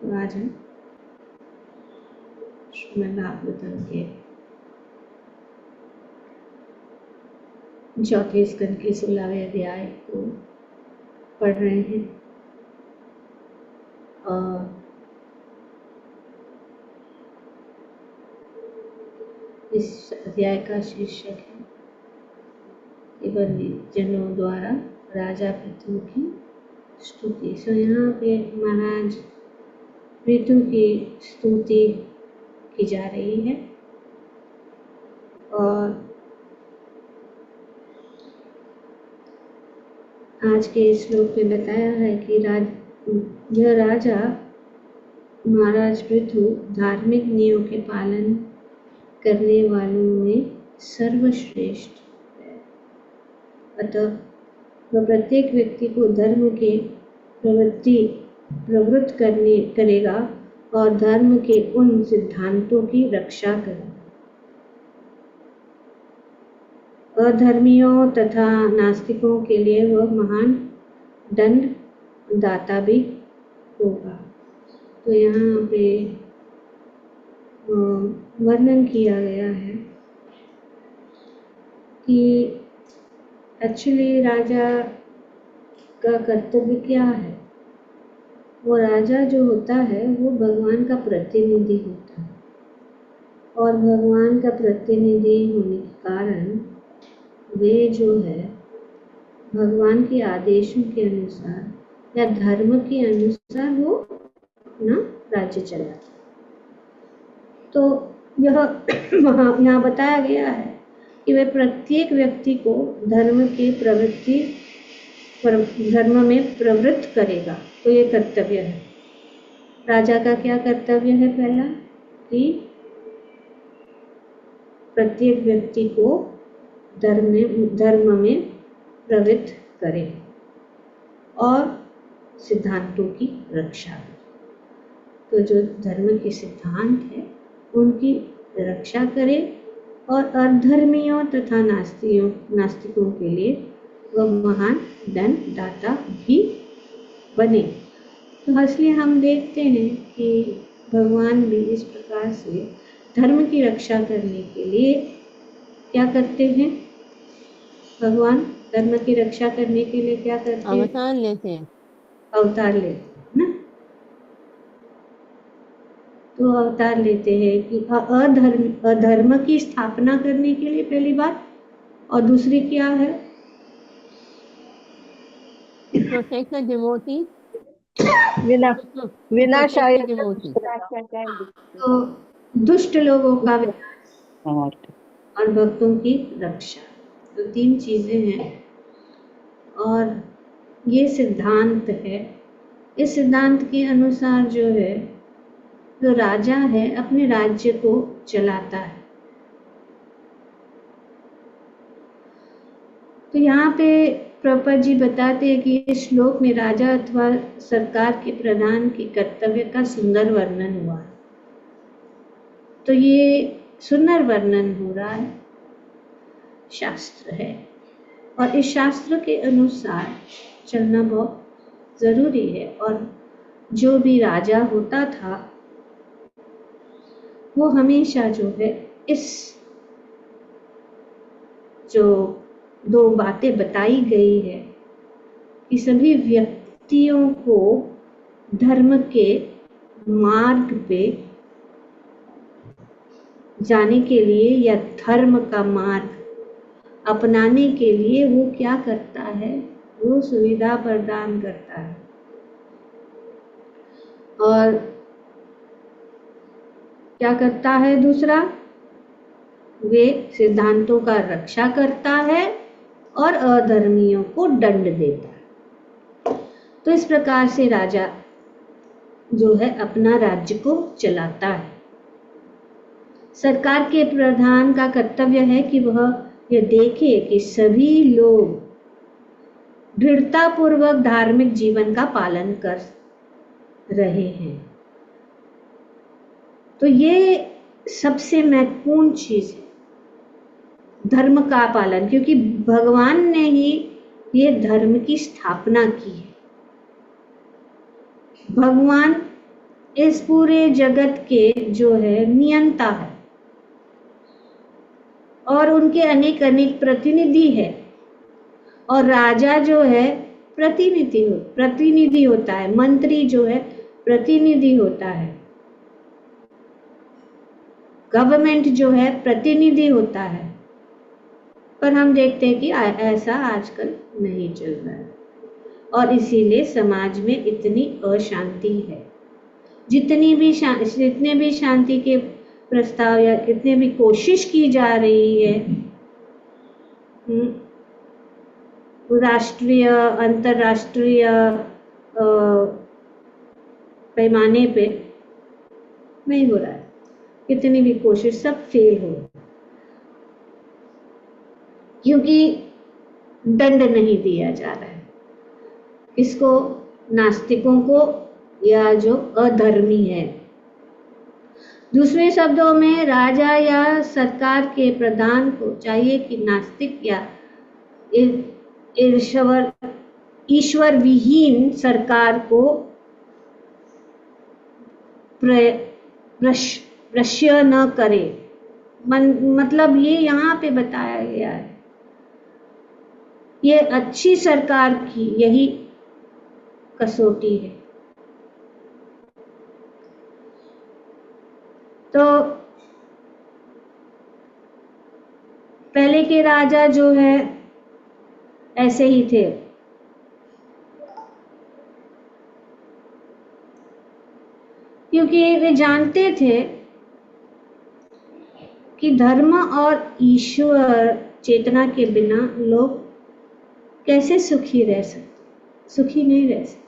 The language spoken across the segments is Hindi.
तो आज हम श्रीमद् भागवतम के चौथे स्कंद के 16वें अध्याय को पढ़ रहे हैं और इस अध्याय का शीर्षक है केवल जनों द्वारा राजा पृथु की स्तुति। सो यहाँ पे महाराज पृथु की स्तुति की जा रही है और आज के श्लोक में बताया है कि यह राजा महाराज पृथु धार्मिक नियमों के पालन करने वालों में सर्वश्रेष्ठ है। अतः वह प्रत्येक व्यक्ति को धर्म के प्रवृत्त करेगा और धर्म के उन सिद्धांतों की रक्षा करेगा। अधर्मियों तथा नास्तिकों के लिए वह महान दंड दाता भी होगा। तो यहाँ पे वर्णन किया गया है कि एक्चुअली राजा का कर्तव्य क्या है। वो राजा जो होता है वो भगवान का प्रतिनिधि होता है और भगवान का प्रतिनिधि होने के कारण वे जो है भगवान के आदेशों के अनुसार या धर्म के अनुसार वो अपना राज्य चलाता है। तो यह यहाँ बताया गया है कि वे प्रत्येक व्यक्ति को धर्म में प्रवृत्त करेगा। तो ये कर्तव्य है राजा का। क्या कर्तव्य है? पहला कि प्रत्येक व्यक्ति को धर्म में प्रवृत्त करे और सिद्धांतों की रक्षा करे। तो जो धर्म के सिद्धांत है उनकी रक्षा करे और अधर्मियों तथा नास्तिकों के लिए वह महान दंड दाता भी बने। तो इसलिए हम देखते हैं कि भगवान भी इस प्रकार से धर्म की रक्षा करने के लिए क्या करते हैं? भगवान धर्म की रक्षा करने के लिए क्या करते हैं? अवतार लेते हैं। अवतार लेते हैं ना। तो अवतार लेते हैं कि अधर्म की स्थापना करने के लिए पहली बात, और दूसरी क्या है? प्रोटेक्ट द डिवोटी, विनाशाय डिवोटी। तो दुष्ट लोगों का विनाश और भक्तों की रक्षा। तो तीन चीजें हैं और ये सिद्धांत है। इस सिद्धांत के अनुसार जो है जो राजा है अपने राज्य को चलाता है। तो यहाँ पे प्रभुपाद जी बताते हैं कि इस श्लोक में राजा अथवा सरकार के प्रधान के कर्तव्य का सुंदर वर्णन हुआ है। तो ये सुंदर वर्णन हो रहा है, शास्त्र है और इस शास्त्र के अनुसार चलना बहुत जरूरी है। और जो भी राजा होता था वो हमेशा जो है इस जो दो बातें बताई गई है कि सभी व्यक्तियों को धर्म के मार्ग पे जाने के लिए या धर्म का मार्ग अपनाने के लिए वो क्या करता है? वो सुविधा प्रदान करता है और क्या करता है? दूसरा, वे सिद्धांतों का रक्षा करता है और अधर्मियों को दंड देता है। तो इस प्रकार से राजा जो है अपना राज्य को चलाता है। सरकार के प्रधान का कर्तव्य है कि वह यह देखे कि सभी लोग दृढ़तापूर्वक धार्मिक जीवन का पालन कर रहे हैं। तो ये सबसे महत्वपूर्ण चीज है, धर्म का पालन, क्योंकि भगवान ने ही ये धर्म की स्थापना की है। भगवान इस पूरे जगत के जो है नियंता है और उनके अनेक अनेक प्रतिनिधि है। और राजा जो है प्रतिनिधि होता है, मंत्री जो है प्रतिनिधि होता है, गवर्नमेंट जो है प्रतिनिधि होता है। पर हम देखते हैं कि ऐसा आजकल नहीं चल रहा है और इसीलिए समाज में इतनी अशांति है। जितने भी शांति के प्रस्ताव या कितने भी कोशिश की जा रही है राष्ट्रीय अंतरराष्ट्रीय पैमाने पे, नहीं हो रहा है। कितनी भी कोशिश सब फेल हो, क्योंकि दंड नहीं दिया जा रहा है। किसको? नास्तिकों को या जो अधर्मी है। दूसरे शब्दों में राजा या सरकार के प्रधान को चाहिए कि नास्तिक या ईश्वर विहीन सरकार को प्रश्य न करे। मतलब ये यहाँ पे बताया गया है, ये अच्छी सरकार की यही कसौटी है। तो पहले के राजा जो है ऐसे ही थे, क्योंकि वे जानते थे कि धर्म और ईश्वर चेतना के बिना लोग कैसे सुखी रह सकते, सुखी नहीं रह सकते।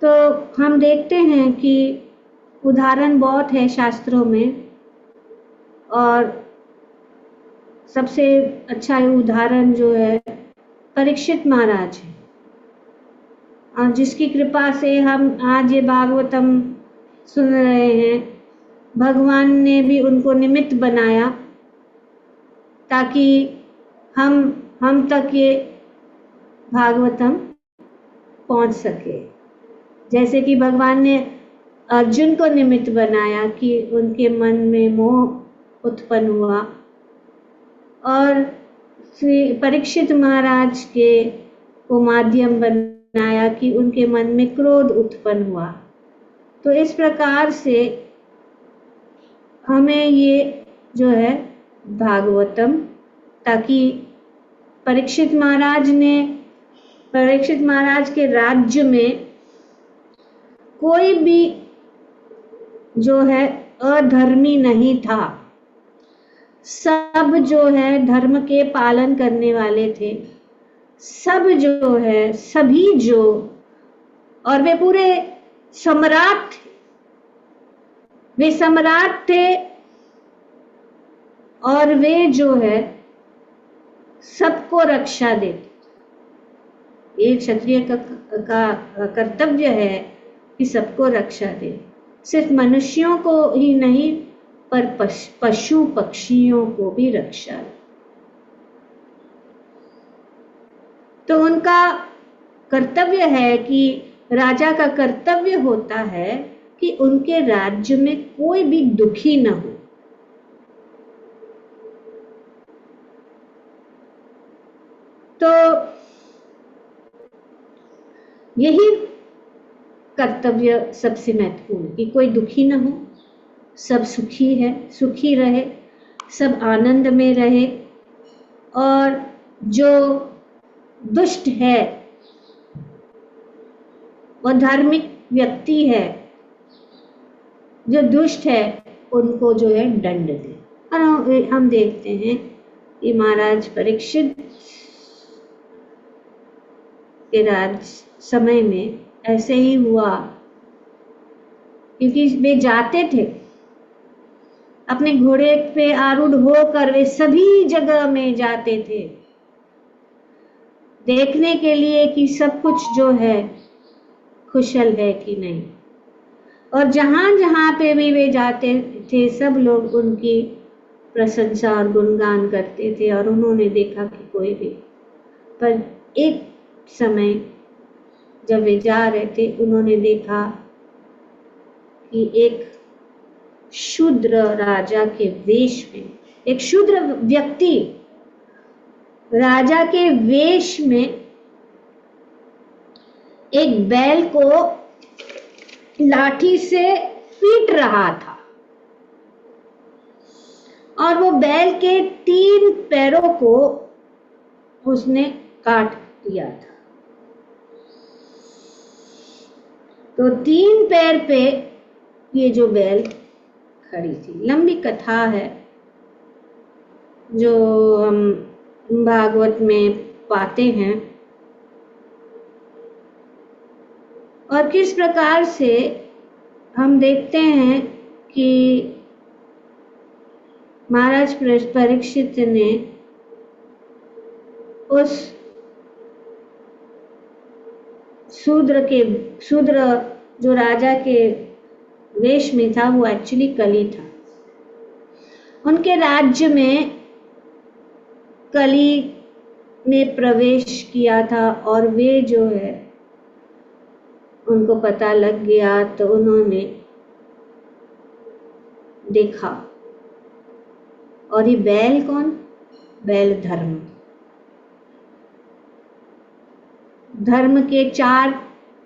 तो हम देखते हैं कि उदाहरण बहुत है शास्त्रों में, और सबसे अच्छा उदाहरण जो है परीक्षित महाराज है, और जिसकी कृपा से हम आज ये भागवतम सुन रहे हैं। भगवान ने भी उनको निमित्त बनाया ताकि हम तक ये भागवतम पहुंच सके। जैसे कि भगवान ने अर्जुन को निमित्त बनाया कि उनके मन में मोह उत्पन्न हुआ, और श्री परीक्षित महाराज के को माध्यम बनाया कि उनके मन में क्रोध उत्पन्न हुआ। तो इस प्रकार से हमें ये जो है भागवतम, ताकि परीक्षित महाराज के राज्य में कोई भी जो है अधर्मी नहीं था। सब जो है धर्म के पालन करने वाले थे, सब जो है सभी जो, और वे पूरे सम्राट थे, वे सम्राट थे, और वे जो है सबको रक्षा देते। ये क्षत्रिय का कर्तव्य है कि सबको रक्षा दे, सिर्फ मनुष्यों को ही नहीं पर पशु पक्षियों को भी रक्षा दे। तो उनका कर्तव्य है कि राजा का कर्तव्य होता है कि उनके राज्य में कोई भी दुखी न हो। तो यही कर्तव्य सबसे महत्वपूर्ण, कि कोई दुखी न हो, सब सुखी रहे, सब आनंद में रहे, और जो दुष्ट है वो धार्मिक व्यक्ति है, जो दुष्ट है उनको जो है दंड दे। और हम देखते हैं कि महाराज परीक्षित के राज समय में ऐसे ही हुआ, क्योंकि वे जाते थे अपने घोड़े पे आरूढ़ होकर, वे सभी जगह में जाते थे देखने के लिए कि सब कुछ जो है कुशल है कि नहीं। और जहां जहां पे भी वे जाते थे सब लोग उनकी प्रशंसा और गुणगान करते थे, और उन्होंने देखा कि कोई भी, पर एक समय जब वे जा रहे थे उन्होंने देखा कि एक शूद्र राजा के वेश में, एक शूद्र व्यक्ति राजा के वेश में एक बैल को लाठी से पीट रहा था और वो बैल के 3 पैरों को उसने काट दिया था। तो 3 पैर पे ये जो बैल खड़ी थी। लंबी कथा है जो हम भागवत में पाते हैं और किस प्रकार से हम देखते हैं कि महाराज परीक्षित ने उस शूद्र जो राजा के वेश में था वो एक्चुअली कली था। उनके राज्य में कली ने प्रवेश किया था और वे जो है उनको पता लग गया तो उन्होंने देखा। और ये बैल कौन? बैल धर्म। धर्म के 4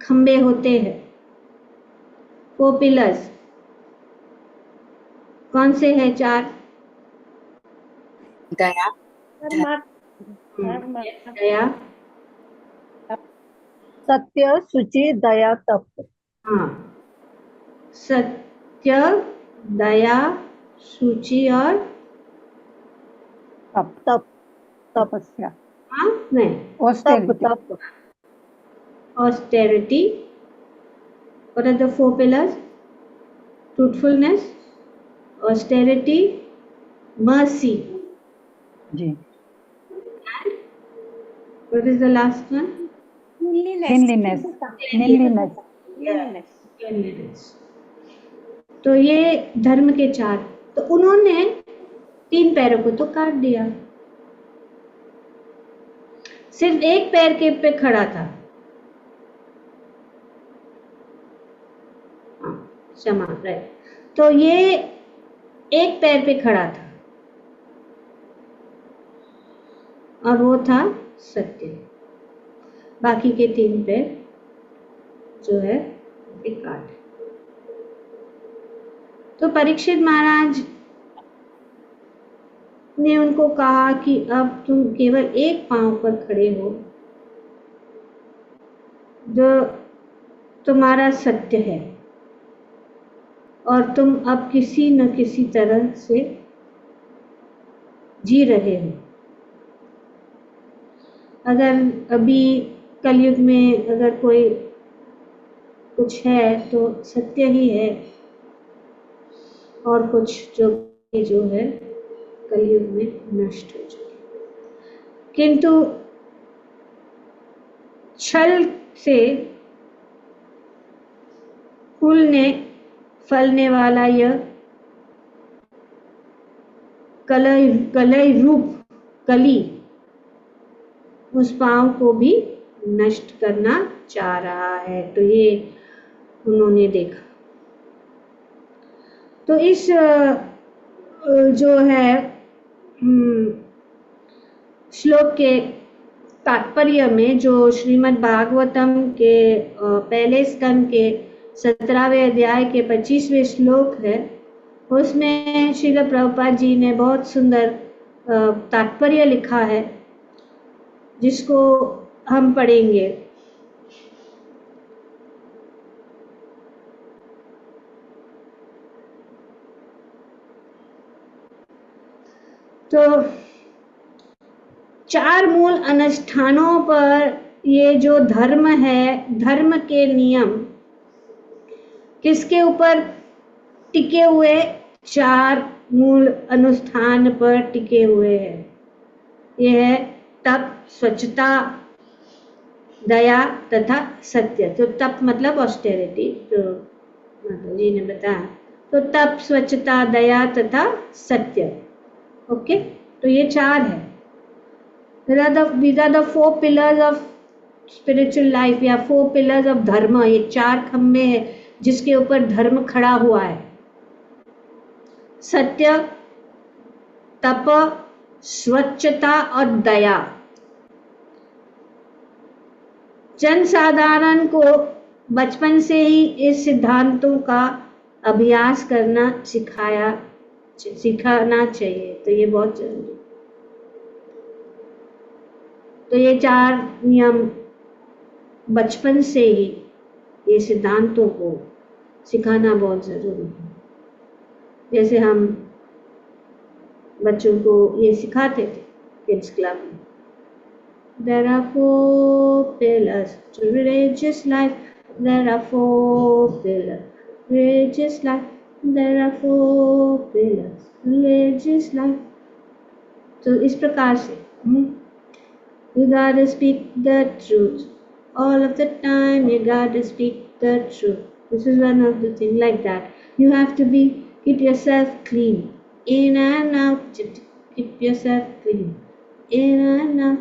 खंबे होते हैं, 4 पिलर्स। कौन से हैं 4? दया, दया, सत्य, शुचि, दया, तप। हाँ, सत्य, दया, शुचि और तप। तप, तपस्या। हाँ नहीं, तप। austerity. What are the 4 pillars? Truthfulness, austerity, mercy. Ji. What is the last one? Cleanliness. तो ये धर्म के 4। तो उन्होंने 3 पैरों को तो काट दिया, सिर्फ एक पैर के पे खड़ा था। क्षमा, राइट। तो ये एक पैर पे खड़ा था और वो था सत्य। बाकी के 3 पैर जो है एक काट। तो परीक्षित महाराज ने उनको कहा कि अब तुम केवल एक पांव पर खड़े हो, जो तुम्हारा सत्य है, और तुम अब किसी न किसी तरह से जी रहे हो। अगर अभी कलयुग में अगर कोई कुछ है तो सत्य ही है, और कुछ जो है कलयुग में नष्ट हो चुके। किंतु छल से फलने वाला यह कलय रूप कली उस पांव को भी नष्ट करना चाह रहा है। तो ये उन्होंने देखा। तो इस जो है श्लोक के तात्पर्य में जो श्रीमद् भागवतम के पहले स्कंद के 17वें अध्याय के 25वें श्लोक है, उसमें श्रील प्रभुपाद जी ने बहुत सुंदर तात्पर्य लिखा है, जिसको हम पढ़ेंगे। तो 4 मूल अनुष्ठानों पर ये जो धर्म है, धर्म के नियम किसके ऊपर टिके हुए? 4 मूल अनुष्ठान पर टिके हुए हैं। यह है तप, स्वच्छता, दया तथा सत्य। तो तप मतलब ऑस्टेरिटी, जो माता जी ने बताया। तो तप, स्वच्छता, दया तथा सत्य। ओके, तो ये 4 है। These are the 4 pillars of spiritual life या 4 पिलर्स ऑफ धर्म, ये 4 खंबे हैं जिसके ऊपर धर्म खड़ा हुआ है। सत्य, तप, स्वच्छता और दया। जनसाधारण को बचपन से ही इस सिद्धांतों का अभ्यास करना सिखाना चाहिए। तो ये बहुत जरूरी। तो ये 4 नियम बचपन से ही ये सिद्धांतों को सिखाना बहुत जरूरी है। जैसे हम बच्चों को ये सिखाते थे किड्स क्लब में। There are 4 pillars to religious life. There are 4 pillars. Religious life. There are 4 pillars. Religious life. तो इस प्रकार से you gotta speak the truth all of the time. You gotta speak the truth. This is one of the things like that. You have to keep yourself clean, in and out. Keep yourself clean, in and out.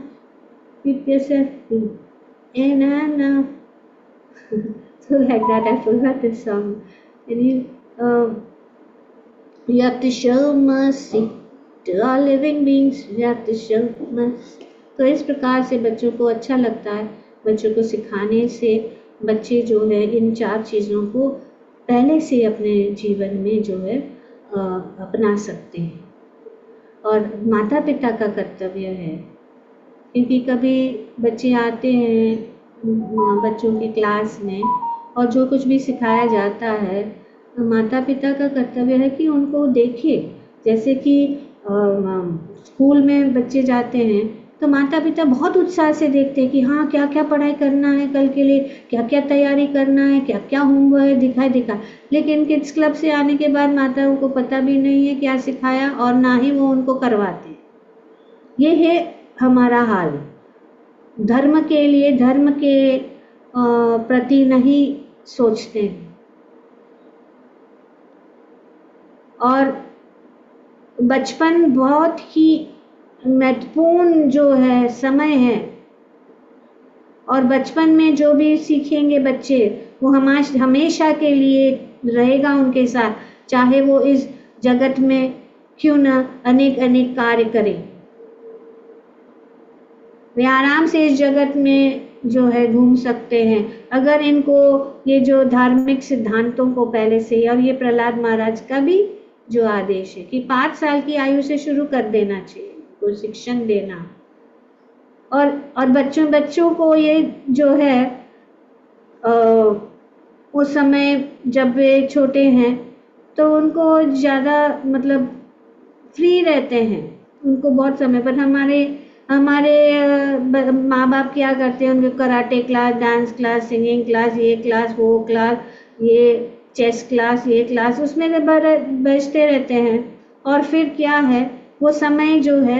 Keep yourself clean, in and out. So like that, I forgot the song. And you have to show mercy to all living beings. You have to show mercy. तो इस प्रकार से बच्चों को अच्छा लगता है। बच्चों को सिखाने से बच्चे जो है इन 4 चीज़ों को पहले से अपने जीवन में जो है अपना सकते हैं। और माता पिता का कर्तव्य है, क्योंकि कभी बच्चे आते हैं बच्चों की क्लास में और जो कुछ भी सिखाया जाता है, माता पिता का कर्तव्य है कि उनको देखे। जैसे कि स्कूल में बच्चे जाते हैं तो माता पिता बहुत उत्साह से देखते हैं कि हाँ क्या क्या पढ़ाई करना है कल के लिए, क्या क्या तैयारी करना है, क्या क्या होमवर्क दिखा। लेकिन किड्स क्लब से आने के बाद माताओं को पता भी नहीं है क्या सिखाया और ना ही वो उनको करवाते। ये है हमारा हाल। धर्म के लिए, धर्म के प्रति नहीं सोचते हैं। और बचपन बहुत ही महत्वपूर्ण जो है समय है, और बचपन में जो भी सीखेंगे बच्चे वो हमेशा के लिए रहेगा उनके साथ, चाहे वो इस जगत में क्यों न अनेक अनेक कार्य करें। वे आराम से इस जगत में जो है घूम सकते हैं अगर इनको ये जो धार्मिक सिद्धांतों को पहले से, और ये प्रहलाद महाराज का भी जो आदेश है कि 5 साल की आयु से शुरू कर देना चाहिए को शिक्षण देना। और बच्चों को ये जो है उस समय जब वे छोटे हैं तो उनको ज़्यादा मतलब फ्री रहते हैं, उनको बहुत समय पर हमारे माँ बाप क्या करते हैं, उनको karate class, dance class, singing class, ये क्लास, वो क्लास, ये चेस क्लास, ये क्लास, उसमें बैठते रहते हैं। और फिर क्या है, वो समय जो है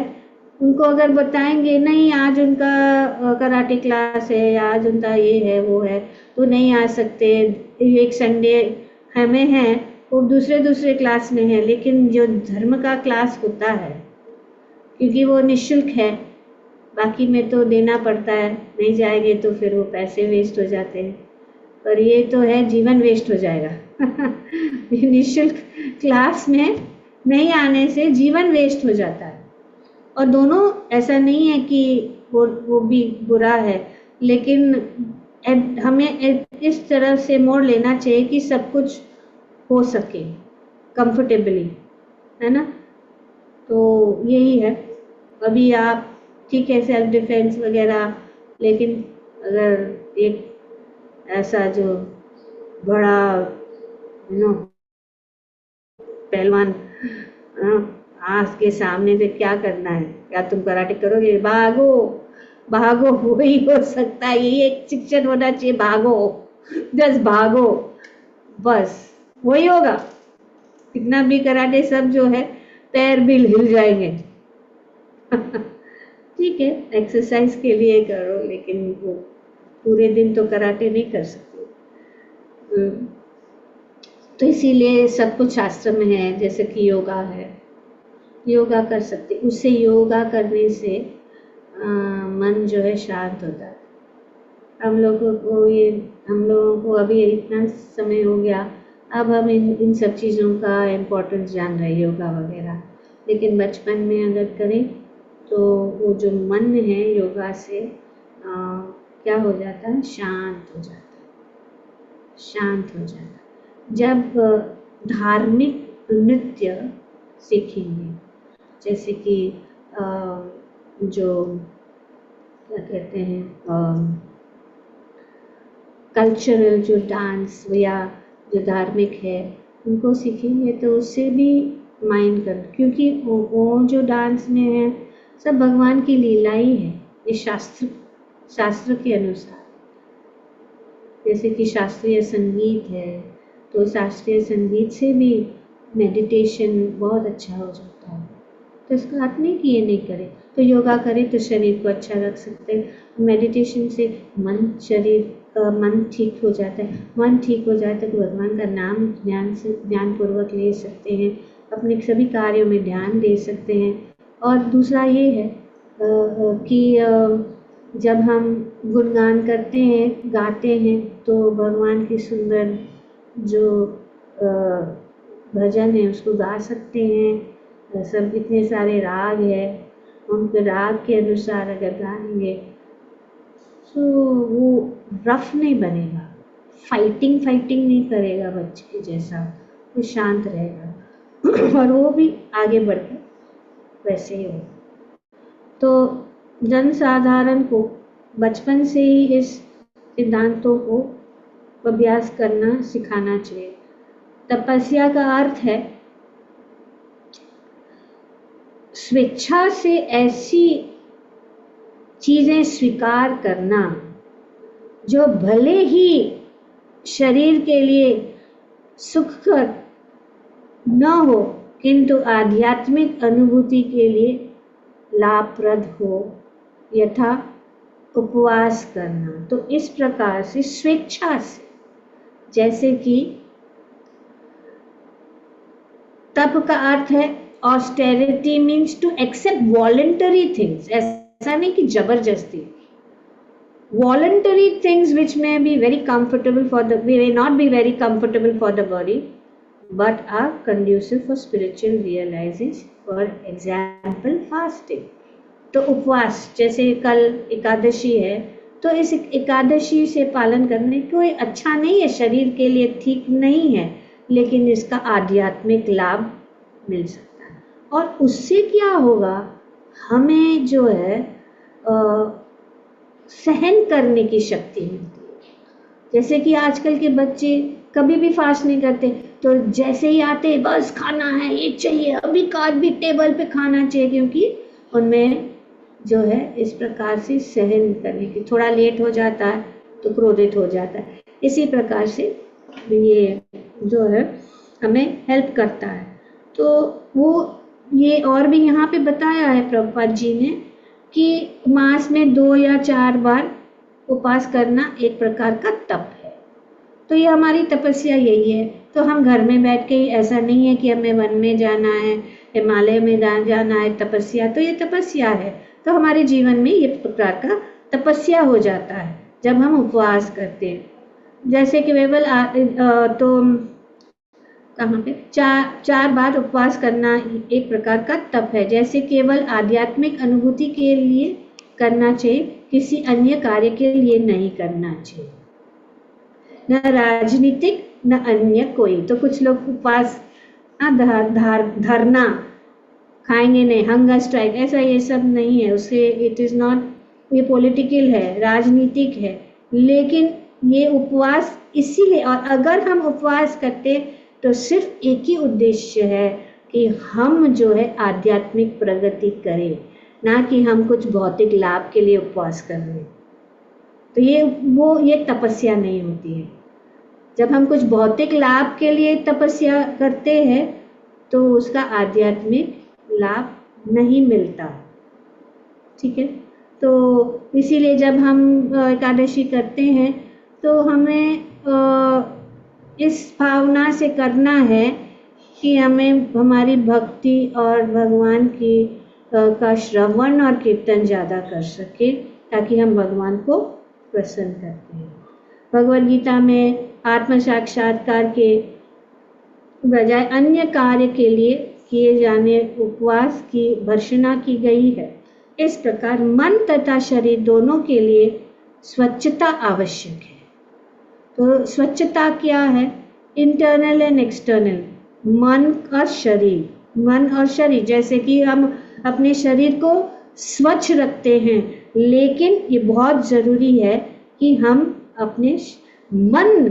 उनको अगर बताएंगे नहीं आज उनका कराटे क्लास है, आज उनका ये है वो है, तो नहीं आ सकते, एक संडे हमें है वो दूसरे क्लास में है। लेकिन जो धर्म का क्लास होता है क्योंकि वो निःशुल्क है, बाकी में तो देना पड़ता है, नहीं जाएंगे तो फिर वो पैसे वेस्ट हो जाते हैं, पर ये तो है जीवन वेस्ट हो जाएगा। निःशुल्क क्लास में नहीं आने से जीवन वेस्ट हो जाता है। और दोनों, ऐसा नहीं है कि वो भी बुरा है, लेकिन हमें इस तरह से मोड़ लेना चाहिए कि सब कुछ हो सके कंफर्टेबली, है ना। तो यही है। अभी आप ठीक है सेल्फ डिफेंस वगैरह, लेकिन अगर एक ऐसा जो बड़ा पहलवान आज के सामने से क्या करना है, क्या तुम कराटे करोगे? भागो भागो, वही हो सकता है, यही एक शिक्षण होना चाहिए, भागो, बस भागो, बस वही होगा। कितना भी कराटे सब जो है पैर भी हिल जाएंगे। ठीक है, एक्सरसाइज के लिए करो, लेकिन वो पूरे दिन तो कराटे नहीं कर सकते। तो इसीलिए सब कुछ शास्त्र में है, जैसे कि योगा है, योगा कर सकते, उससे योगा करने से मन जो है शांत होता है। हम लोगों को अभी इतना समय हो गया, अब हम इन सब चीज़ों का इम्पोर्टेंस जान रहे हैं, योगा वगैरह। लेकिन बचपन में अगर करें तो वो जो मन है योगा से क्या हो जाता है, शांत हो जाता है, शांत हो जाता है। जब धार्मिक नृत्य सीखेंगे, जैसे कि जो क्या कहते हैं कल्चरल जो डांस या जो धार्मिक है उनको सीखेंगे तो उससे भी माइंड कर, क्योंकि वो जो डांस में है सब भगवान की लीला ही है, ये शास्त्र के अनुसार। जैसे कि शास्त्रीय संगीत है तो शास्त्रीय संगीत से भी मेडिटेशन बहुत अच्छा हो जाता है। तो इसका अर्थ नहीं कि ये नहीं करें, तो योगा करें तो शरीर को अच्छा रख सकते हैं। मेडिटेशन से मन ठीक हो जाता है, मन ठीक हो जाता है तो भगवान का नाम ध्यानपूर्वक ले सकते हैं, अपने सभी कार्यों में ध्यान दे सकते हैं। और दूसरा ये है कि जब हम गुणगान करते हैं, गाते हैं, तो भगवान की सुंदर जो भजन है उसको गा सकते हैं। सब इतने सारे राग है, उनके राग के अनुसार अगर गाएंगे तो वो रफ नहीं बनेगा, फाइटिंग नहीं करेगा बच्चे के जैसा, वो शांत रहेगा और वो भी आगे बढ़कर वैसे ही हो। तो जनसाधारण को बचपन से ही इस सिद्धांतों को अभ्यास करना सिखाना चाहिए। तपस्या का अर्थ है स्वेच्छा से ऐसी चीजें स्वीकार करना जो भले ही शरीर के लिए सुखकर न हो किंतु आध्यात्मिक अनुभूति के लिए लाभप्रद हो, यथा उपवास करना। तो इस प्रकार से स्वेच्छा से, जैसे कि तप का अर्थ है austerity, means to accept voluntary things, ऐसा नहीं कि जबरदस्ती। Voluntary things which may be very comfortable may not be very comfortable for the body, but are conducive for spiritual realization. For example, fasting. तो उपवास, जैसे कल एकादशी है तो इस एकादशी से पालन करने कोई अच्छा नहीं है, शरीर के लिए ठीक नहीं है, लेकिन इसका आध्यात्मिक लाभ मिल सकता है। और उससे क्या होगा, हमें जो है सहन करने की शक्ति मिलती है। जैसे कि आजकल के बच्चे कभी भी फास्ट नहीं करते, तो जैसे ही आते बस खाना है, ये चाहिए, अभी का भी टेबल पे खाना चाहिए, क्योंकि उनमें जो है इस प्रकार से सहन करने की, थोड़ा लेट हो जाता है तो क्रोधित हो जाता है। इसी प्रकार से ये जो है हमें हेल्प करता है। तो वो ये और भी यहाँ पे बताया है प्रभुपाद जी ने कि मास में 2 या 4 बार उपवास करना एक प्रकार का तप है। तो ये हमारी तपस्या यही है। तो हम घर में बैठ के, ऐसा नहीं है कि हमें वन में जाना है, हिमालय में जाना है तपस्या, तो ये तपस्या है। तो हमारे जीवन में ये प्रकार का तपस्या हो जाता है जब हम उपवास करते हैं। जैसे कि केवल तो कहाँ पे 4 बार उपवास करना एक प्रकार का तप है, जैसे केवल आध्यात्मिक अनुभूति के लिए करना चाहिए, किसी अन्य कार्य के लिए नहीं करना चाहिए, न राजनीतिक न अन्य कोई। तो कुछ लोग उपवास धरना, खाएंगे नहीं, हंगर स्ट्राइक, ऐसा ये सब नहीं है, उससे इट इज नॉट, ये पॉलिटिकल है, राजनीतिक है। लेकिन ये उपवास इसीलिए, और अगर हम उपवास करते तो सिर्फ एक ही उद्देश्य है कि हम जो है आध्यात्मिक प्रगति करें, ना कि हम कुछ भौतिक लाभ के लिए उपवास कर रहे हैं। तो ये तपस्या नहीं होती है। जब हम कुछ भौतिक लाभ के लिए तपस्या करते हैं तो उसका आध्यात्मिक लाभ नहीं मिलता, ठीक है। तो इसीलिए जब हम एकादशी करते हैं तो हमें इस भावना से करना है कि हमें हमारी भक्ति और भगवान की का श्रवण और कीर्तन ज़्यादा कर सके, ताकि हम भगवान को प्रसन्न करते हैं। भगवद गीता में आत्म साक्षात्कार के बजाय अन्य कार्य के लिए किए जाने उपवास की भर्त्सना की गई है। इस प्रकार मन तथा शरीर दोनों के लिए स्वच्छता आवश्यक है। तो स्वच्छता क्या है? इंटरनल एंड एक्सटर्नल, मन और शरीर। मन और शरीर, जैसे कि हम अपने शरीर को स्वच्छ रखते हैं, लेकिन ये बहुत ज़रूरी है कि हम अपने मन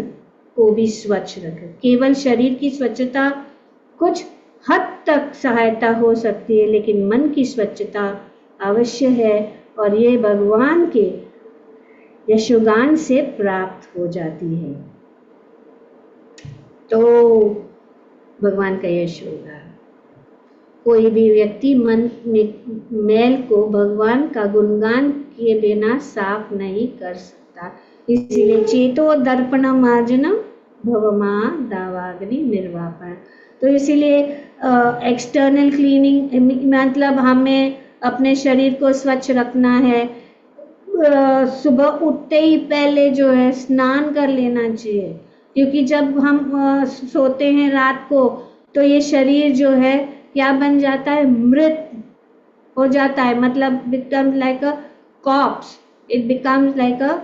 को भी स्वच्छ रखें। केवल शरीर की स्वच्छता कुछ हद तक सहायता हो सकती है, लेकिन मन की स्वच्छता अवश्य है, और ये भगवान के यशोगान से प्राप्त हो जाती है। तो भगवान का यशोगान, कोई भी व्यक्ति मन में मैल को भगवान का गुणगान किए बिना साफ नहीं कर सकता। इसलिए चेतो दर्पण मार्जनम भवमा दावाग्नि निर्वापण। तो इसीलिए एक्सटर्नल क्लीनिंग मतलब हमें अपने शरीर को स्वच्छ रखना है। सुबह उठते ही पहले जो है स्नान कर लेना चाहिए, क्योंकि जब हम सोते हैं रात को तो ये शरीर जो है क्या बन जाता है? मृत हो जाता है, मतलब becomes like a cops, it becomes like अ,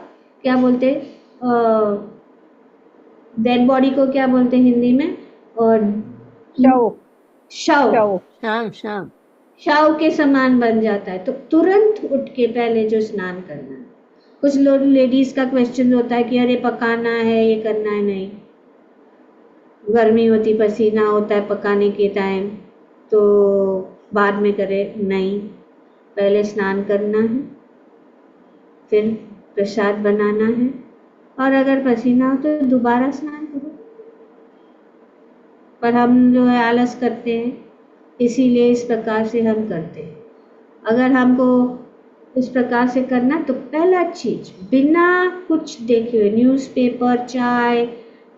क्या बोलते, डेड बॉडी को क्या बोलते हैं हिंदी में? और शव शव, शव शाम शाम शव के समान बन जाता है। तो तुरंत उठ के पहले जो स्नान करना है। कुछ लोग लेडीज का क्वेश्चन होता है कि अरे पकाना है, ये करना है। नहीं, गर्मी होती, पसीना होता है पकाने के टाइम, तो बाद में करे, नहीं, पहले स्नान करना है, फिर प्रसाद बनाना है, और अगर पसीना हो तो दोबारा स्नान करो। पर हम जो है आलस करते हैं, इसीलिए इस प्रकार से हम करते हैं। अगर हमको इस प्रकार से करना, तो पहला चीज बिना कुछ देखे हुए न्यूज़पेपर, चाय,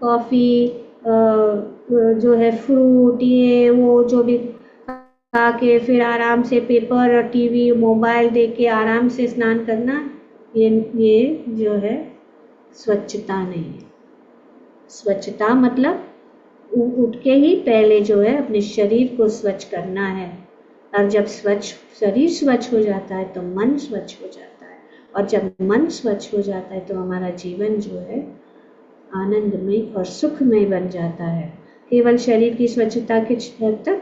कॉफ़ी, जो है फ्रूट, ये वो जो भी खा के फिर आराम से पेपर और टीवी मोबाइल देख के आराम से स्नान करना, ये जो है स्वच्छता नहीं है। स्वच्छता मतलब उठ के ही पहले जो है अपने शरीर को स्वच्छ करना है, और जब शरीर स्वच्छ हो जाता है तो मन स्वच्छ हो जाता है, और जब मन स्वच्छ हो जाता है तो हमारा जीवन जो है आनंदमय और सुखमय बन जाता है। केवल शरीर की स्वच्छता के हद तक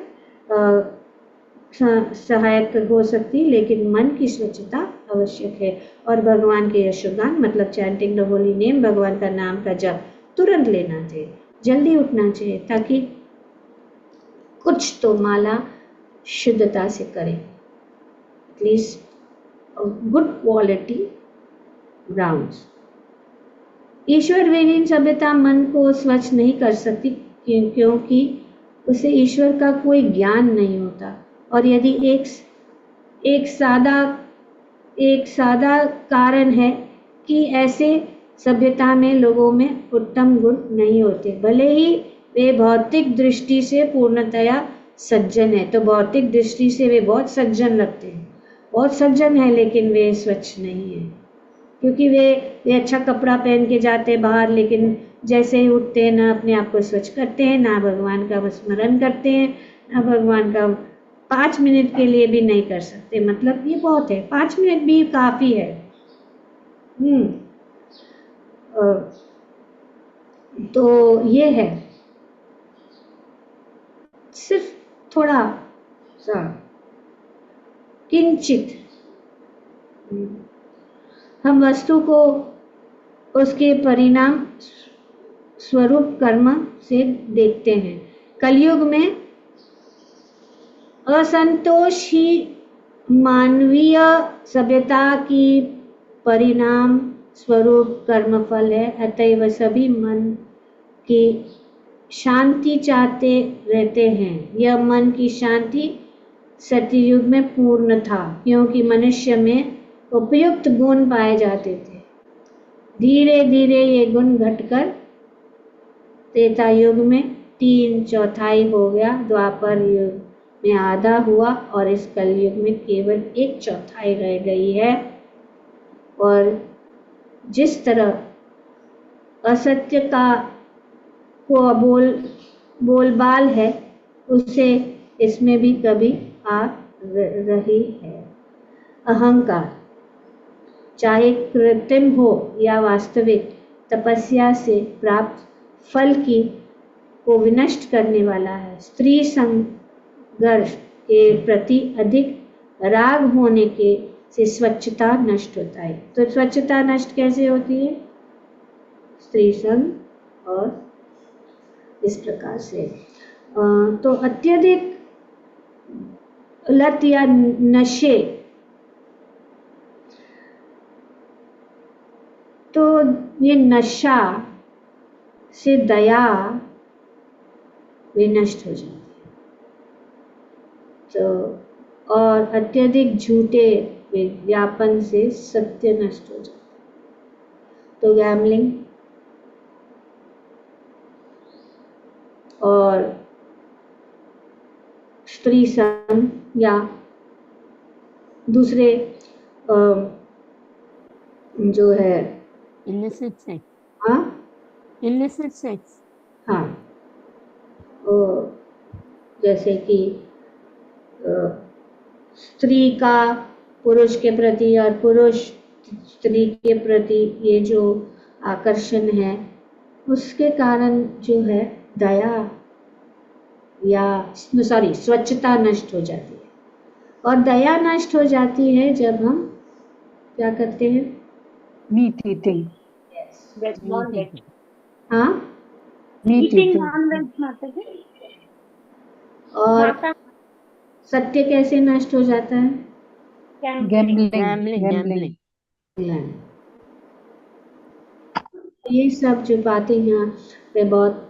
सहायक हो सकती, लेकिन मन की स्वच्छता आवश्यक है। और भगवान के यशोगान मतलब चैंटिंग द होली नेम, भगवान का नाम का जप तुरंत लेना चाहिए, जल्दी उठना चाहिए, ताकि कुछ तो माला शुद्धता से करें, एटलीस्ट गुड क्वालिटी ग्राउंड्स। ईश्वर विहीन सभ्यता मन को स्वच्छ नहीं कर सकती, क्योंकि उसे ईश्वर का कोई ज्ञान नहीं होता। और यदि एक सादा कारण है कि ऐसे सभ्यता में लोगों में उत्तम गुण नहीं होते, भले ही वे भौतिक दृष्टि से पूर्णतया सज्जन है। तो भौतिक दृष्टि से वे बहुत सज्जन लगते हैं, बहुत सज्जन है, लेकिन वे स्वच्छ नहीं है, क्योंकि वे अच्छा कपड़ा पहन के जाते हैं बाहर, लेकिन जैसे ही उठते हैं ना अपने आप को स्वच्छ करते हैं, ना भगवान का स्मरण करते हैं, ना भगवान का 5 मिनट के लिए भी नहीं कर सकते। मतलब ये बहुत है, 5 मिनट भी काफ़ी है। तो ये है, सिर्फ थोड़ा सा किंचित हम वस्तु को उसके परिणाम स्वरूप कर्म से देखते हैं। कलयुग में असंतोष ही मानवीय सभ्यता की परिणाम स्वरूप कर्मफल है। अतएव सभी मन की शांति चाहते रहते हैं। यह मन की शांति सतयुग में पूर्ण था, क्योंकि मनुष्य में उपयुक्त गुण पाए जाते थे। धीरे धीरे ये गुण घटकर त्रेता युग में 3/4 हो गया, द्वापर युग में आधा हुआ, और इस कलयुग में केवल 1/4 रह गई है। और जिस तरह असत्य का को बोलबाल है, उसे इसमें भी कभी आ रही है। अहंकार, चाहे कृत्रिम हो या वास्तविक, तपस्या से प्राप्त फल को विनष्ट करने वाला है। स्त्री संघर्ष के प्रति अधिक राग होने के से स्वच्छता नष्ट होता है। तो स्वच्छता नष्ट कैसे होती है? स्त्री संग और इस प्रकार से। तो अत्यधिक लत या नशे, तो ये नशा से दया विनष्ट हो जाती है। तो और अत्यधिक झूठे विज्ञापन से सत्य नष्ट हो जाता है। तो गैम्बलिंग और स्त्री संग या दूसरे जो है illicit sex, हाँ illicit sex, हाँ, जैसे कि स्त्री का पुरुष के प्रति और पुरुष स्त्री के प्रति ये जो आकर्षण है, उसके कारण जो है दया या स्वच्छता नष्ट हो जाती है। और दया नष्ट हो जाती है जब हम क्या करते हैं? Meat eating, veg non veg, हाँ, meat eating eating, non veg माता जी। और माता सत्य कैसे नष्ट हो जाता है? Gambling, gambling, gambling, gambling. ये सब जो बातें यहाँ पे बहुत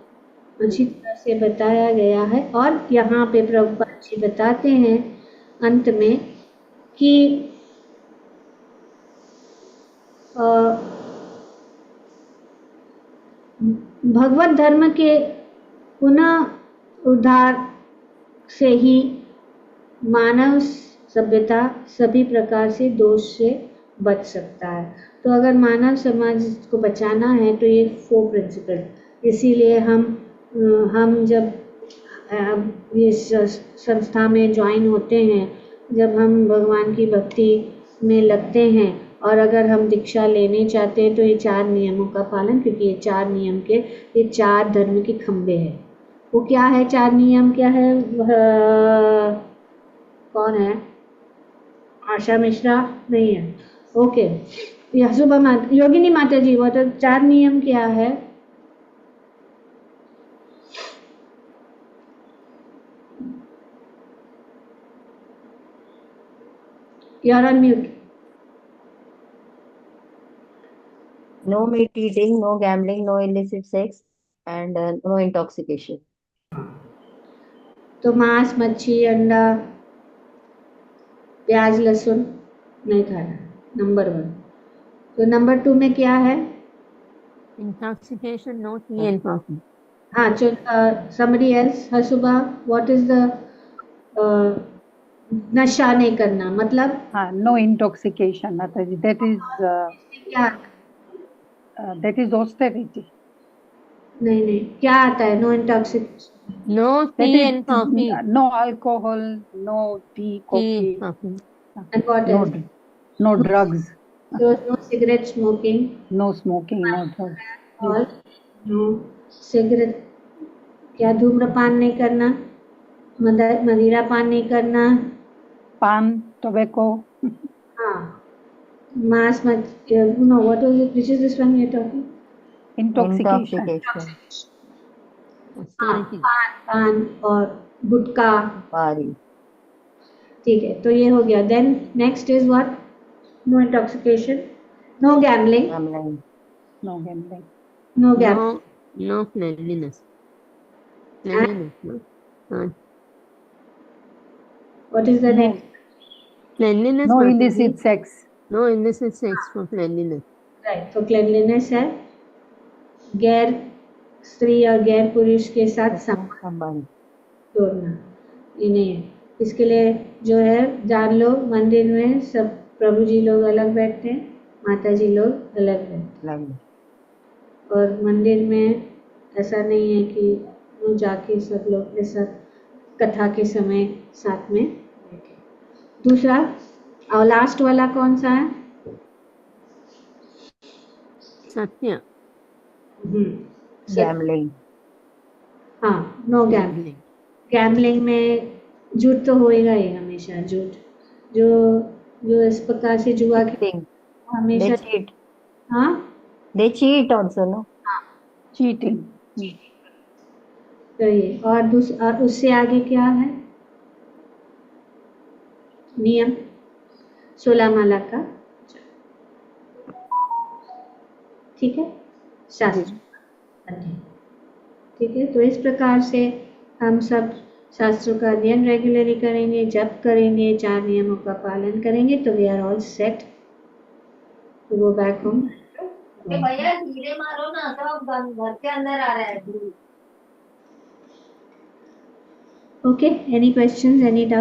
अच्छी तरह से बताया गया है। और यहाँ पे प्रभुपाद जी बताते हैं अंत में कि भगवत धर्म के पुनः उद्धार से ही मानव सभ्यता सभी प्रकार से दोष से बच सकता है। तो अगर मानव समाज को बचाना है तो ये 4 प्रिंसिपल, इसीलिए हम जब इस संस्था में ज्वाइन होते हैं, जब हम भगवान की भक्ति में लगते हैं और अगर हम दीक्षा लेने चाहते हैं तो ये 4 नियमों का पालन, क्योंकि ये 4 नियम के, ये 4 धर्म के खंबे हैं। वो क्या है 4 नियम? क्या है? कौन है? आशा मिश्रा नहीं है? ओके, सुबह योगिनी माता जी, वो तो 4 नियम क्या है? You're on mute. No meat eating, no gambling, no illicit sex, and no intoxication. तो मांस, मच्छी, अंडा, प्याज, लहसुन नहीं खाना, नंबर 1। तो नंबर 2 में क्या है? Intoxication, no tea and coffee. हाँ, somebody else, हसुबा, what is the नशा नहीं करना मतलब? हाँ, नो इंटॉक्सिकेशन माता जी, क्या? that is austerity. नहीं, क्या आता है no intoxication? No That tea is and coffee. no alcohol, no tea, coffee, Tea, coffee. And what no, else? no drugs, So no cigarette smoking, no smoking, no drugs. और नो सिगरेट, क्या धूम्रपान नहीं करना, मदिरा पान नहीं करना, Pan, tobacco, हाँ, मांस मत, no what was it, which is this one we are talking? intoxication. हाँ, Austerity. पान और गुटखा, Pari. ठीक है। तो ये हो गया। Then next is what? No intoxication, no gambling, Gambling. No gambling. No gambling, No cleanliness. Cleanliness, no? What is the No, next? Cleanliness. no Mataji. illicit sex. No illicit sex for cleanliness. Right, तो क्लेanliness है गैर स्त्री और गैर पुरुष के साथ Samband. जोड़ना, ये नहीं है। इसके लिए जो है जान लो, मंदिर में सब प्रभु जी लोग अलग बैठते हैं, माता जी लोग अलग बैठते हैं। Lovely. और मंदिर में ऐसा नहीं है कि वो जाके सब लोग ऐसा कथा के समय साथ में बैठे। दूसरा और लास्ट वाला कौन सा है? Satya. Gambling. हाँ, नो गैम्बलिंग। गैम्बलिंग में झूठ तो होएगा ही हमेशा, झूठ जो जो इस प्रकार से जुआ के Cheating. हमेशा They cheat. हाँ They cheat also, no? Cheating. तो ये और उससे आगे क्या है नियम 16 माला का? ठीक है, शास्त्र अध्ययन। ठीक है, तो इस प्रकार से हम सब शास्त्रों का अध्ययन रेगुलरली करेंगे, जप करेंगे, 4 नियमों का पालन करेंगे, तो we are all set to go back home. भैया धीरे मारो ना, सब घर के अंदर आ रहा है। Okay, any questions, any doubts?